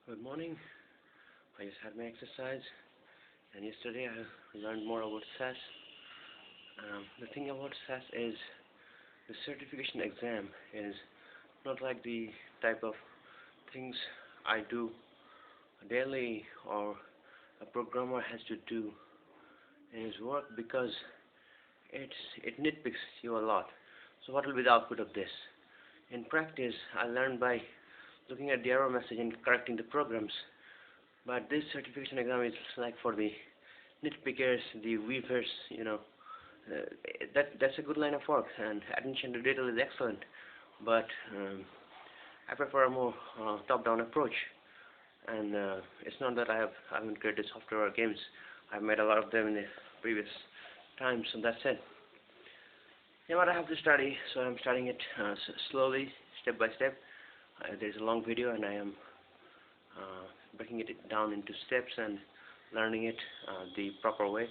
Good morning. I just had my exercise, and yesterday I learned more about SAS. The thing about SAS is the certification exam is not like the type of things I do daily or a programmer has to do in his work, because it nitpicks you a lot. So what will be the output of this? In practice, I learned by looking at the error message and correcting the programs. But this certification exam is like for the nitpickers, the weavers, that's a good line of work, and attention to detail is excellent. But I prefer a more top-down approach. And it's not that I haven't created software or games. I've made a lot of them in the previous times, so that's it. Yeah, but I have to study, so I'm studying it slowly, step by step. There's a long video, and I am breaking it down into steps and learning it the proper way,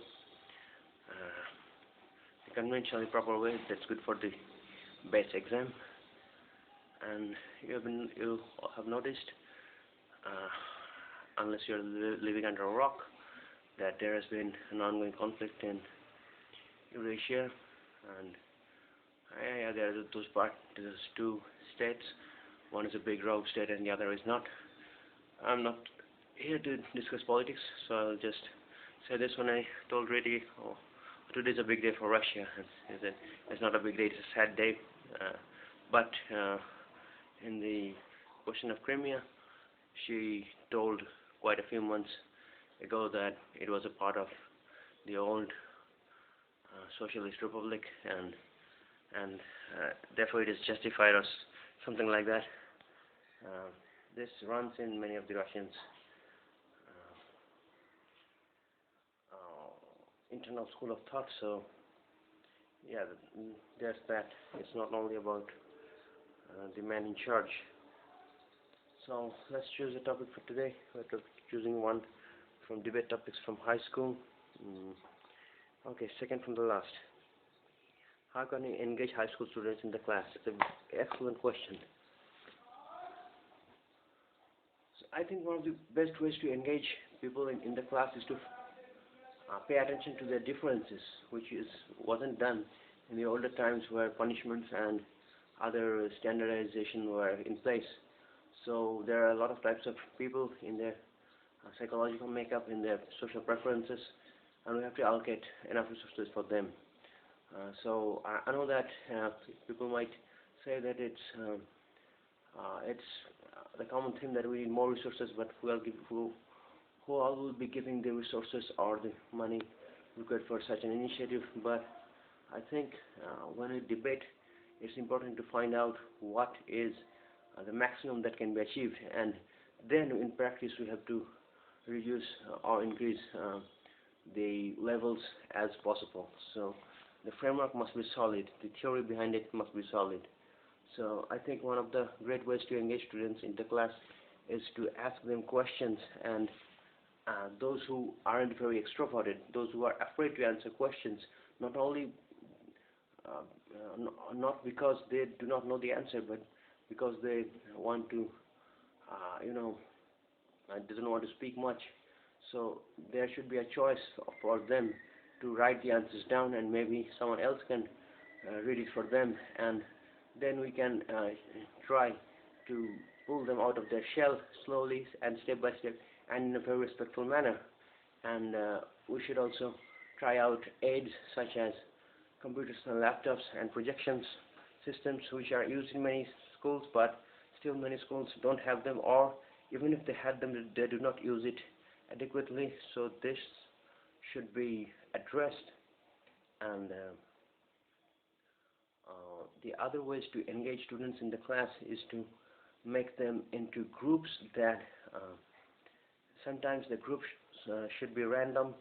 the conventionally proper way. That's good for the base exam. And you have noticed, unless you're living under a rock, that there has been an ongoing conflict in Eurasia, and there are those two states. One is a big rogue state and the other is not. I'm not here to discuss politics, so I'll just say this. When I told Reddy, today's a big day for Russia, it's not a big day, it's a sad day. But in the question of Crimea, she told quite a few months ago that it was a part of the old socialist republic, and therefore it is justified, or something like that. This runs in many of the Russians' internal school of thought. So yeah, there's that. It's not only about the man in charge. So let's choose a topic for today. We're choosing one from debate topics from high school. Okay, second from the last. How can you engage high school students in the class? It's an excellent question. So I think one of the best ways to engage people in the class is to pay attention to their differences, which wasn't done in the older times, where punishments and other standardization were in place. So there are a lot of types of people in their psychological makeup, in their social preferences, and we have to allocate enough resources for them. So I know that people might say that it's the common thing that we need more resources, but who all will be giving the resources or the money required for such an initiative? But I think when we debate, it's important to find out what is the maximum that can be achieved, and then in practice we have to reduce or increase the levels as possible. So the framework must be solid, the theory behind it must be solid. So I think one of the great ways to engage students in the class is to ask them questions, and those who aren't very extroverted, those who are afraid to answer questions, not only not because they do not know the answer, but because they want to, doesn't want to speak much. So there should be a choice for them to write the answers down, and maybe someone else can read it for them, and then we can try to pull them out of their shell slowly and step by step and in a very respectful manner. And we should also try out aids such as computers and laptops and projections systems, which are used in many schools, but still many schools don't have them, or even if they had them, they do not use it adequately. So this should be addressed. And the other ways to engage students in the class is to make them into groups that sometimes the groups should be randomly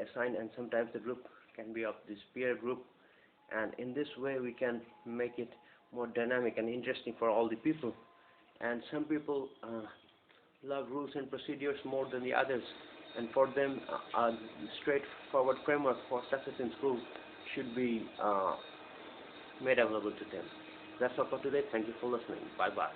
assigned, and sometimes the group can be of this peer group, and in this way we can make it more dynamic and interesting for all the people. And some people love rules and procedures more than the others, and for them a straightforward framework for success in school should be made available to them. That's all for today. Thank you for listening. Bye bye.